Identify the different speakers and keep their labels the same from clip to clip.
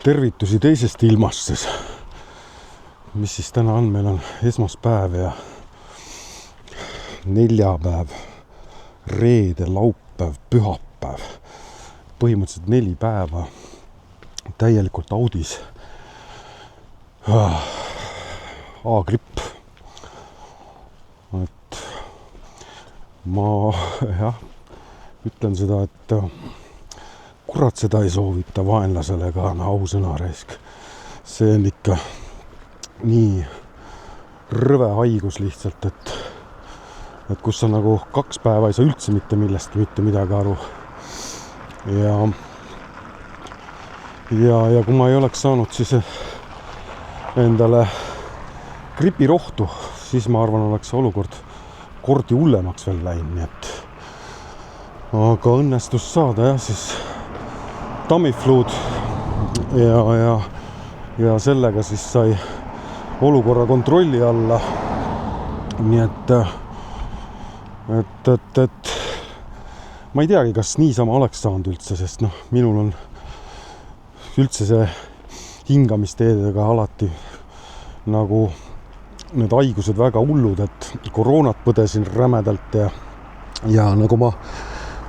Speaker 1: tervitusi teisest ilmast siis. Mis siis täna on? Meil on esmaspäev ja neljapäev, reede, laupäev, pühapäev. Põhimõtteliselt 4 päeva täielikult audis. A-gripp. Et ma ütlen seda, et kurat seda ei soovita vaenlasele ka ausõna raisk. See on ikka nii rõve haigus lihtsalt, et kus sa nagu 2 päeva ei saa üldse mitte millestki mitte midagi aru. Ja kui ma ei oleks saanud siis endale gripirohtu, siis ma arvan, oleks see olukord kordi hullemaks veel läinud, nii et aga õnnestus saada jah siis Tamiflud ja sellega siis sai olukorra kontrolli alla. Nii et ma ei teagi, kas niisama oleks saanud üldse, sest minul on üldse see hingamisteedega alati nagu need haigused väga hullud, et koroonat põdesin rämedalt ja nagu ma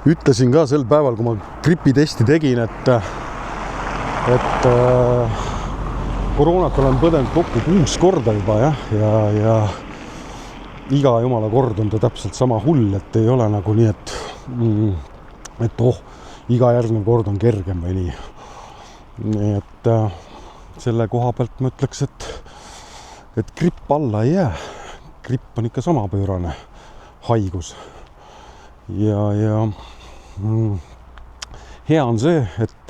Speaker 1: ütlesin ka sel päeval, kui ma gripitesti tegin, et koroonat olen põdenud kokku 6 korda juba ja iga jumala kord on ta täpselt sama hull, et ei ole nagu nii, et iga järgnev kord on kergem või nii. Nii et selle koha pealt ma ütleks, et gripp alla ei jää. Gripp on ikka sama pöörane haigus. Ja hea on see, et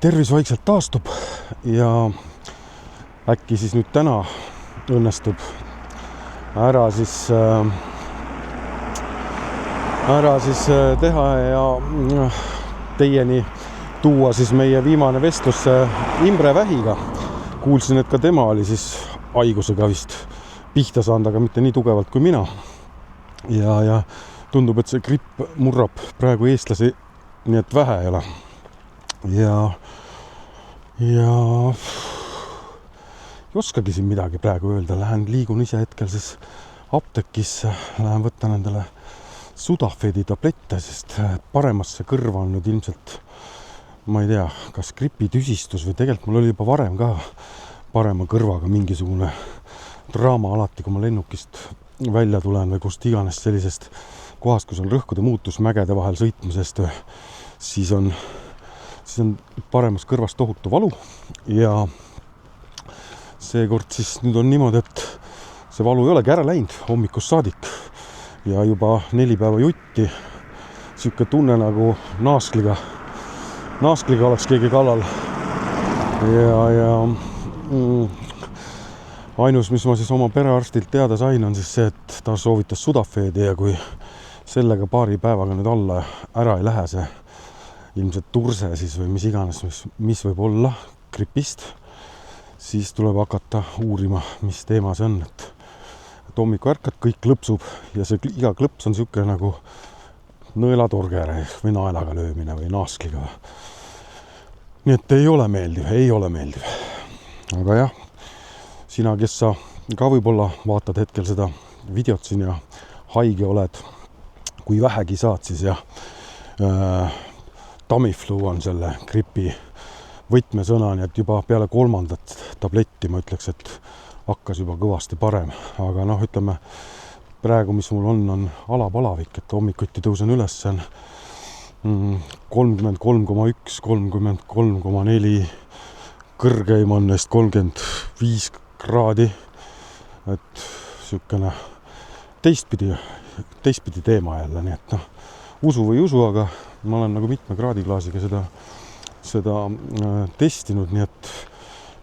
Speaker 1: tervis vaikselt taastub ja äkki siis nüüd täna õnnestub ära siis teha ja teieni tuua siis meie viimane vestlus Imre Vähiga. Kuulsin, et ka tema oli siis haigusega vist pihta saanud, aga mitte nii tugevalt kui mina. Ja tundub, et see gripp murrab praegu eestlasi, nii et vähe ei ole. Ja ei oskagi siin midagi praegu öelda. Liigun ise hetkel siis apteekisse, lähen võtan endale Sudafedi tablette, sest paremasse kõrva on nüüd ilmselt, ma ei tea, kas gripitüsistus või tegelikult mul oli juba varem ka parema kõrvaga mingisugune draama alati, kui ma lennukist välja tulen või kust iganes sellisest kohast, kus on rõhkude muutus mägede vahel sõitmisest, siis on paremas kõrvas tohutu valu ja seekord siis nüüd on niimoodi, et see valu ei olegi ära läinud hommikust saadik ja juba 4 päeva jutti siuke tunne nagu naaskliga oleks keegi kallal ja ainus, mis ma siis oma perearstilt teada sain, on siis see, et ta soovitas Sudafedi ja kui sellega paari päevaga nüüd alla ära ei lähe see ilmselt turse siis või mis iganes, mis võib olla gripist, siis tuleb hakata uurima, mis teema see on, et hommiku ärkad, kõik klõpsub ja see iga klõps on siuke nagu nõelatorgere või naelaga löömine või naaskliga. Nii et ei ole meeldiv. Aga jah, sina, kes sa ka võib-olla vaatad hetkel seda videot siin ja haige oled, kui vähegi saad, siis jah, Tamiflu on selle gripi võtmesõna, nii et juba peale 3. tabletti ma ütleks, et hakkas juba kõvasti parem. Aga ütleme, praegu, mis mul on alapalavik, et hommikuti tõusen üles, see on 33,1, 33,4, kõrgeim on neist 35 kraadi, et siukene teistpidi teema jälle, nii et usu või usu, aga ma olen nagu mitme kraadiklaasiga seda testinud, nii et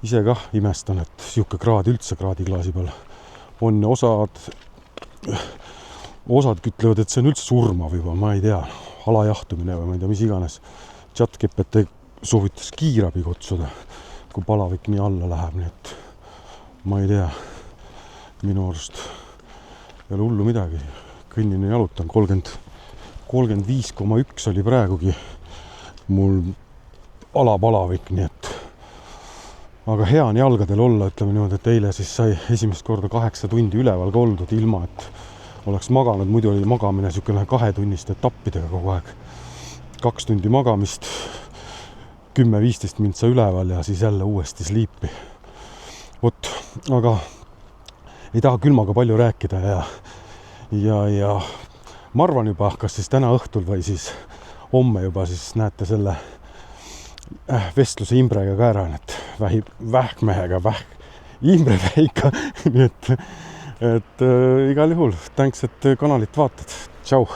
Speaker 1: ise kah imestan, et siuke kraad üldse kraadiklaasi peal on ja osad ütlevad, et see on üldse surmav juba, ma ei tea, alajahtumine või ma ei tea, mis iganes. ChatGPT soovitas kiirabi kutsuda, kui palavik nii alla läheb, nii et ma ei tea, minu arust ei ole hullu midagi. Kõnnin ja jalutan 35,1 oli praegugi mul alapalavik, nii et aga hea on jalgadel olla, ütleme niimoodi, et eile siis sai esimest korda 8 tundi üleval ka oldud, ilma et oleks maganud, muidu oli magamine niisugune 2-tunniste etappidega kogu aeg. 2 tundi magamist, 10-15 mintsa üleval ja siis jälle uuesti sliipi. Vot, aga ei taha külmaga palju rääkida ja ma arvan juba, kas siis täna õhtul või siis homme juba siis näete selle vestluse Imbrega ka ära, et vähkmehega, Imbre väika, nii et igal juhul, thanks, et kanalit vaatad. Tšau!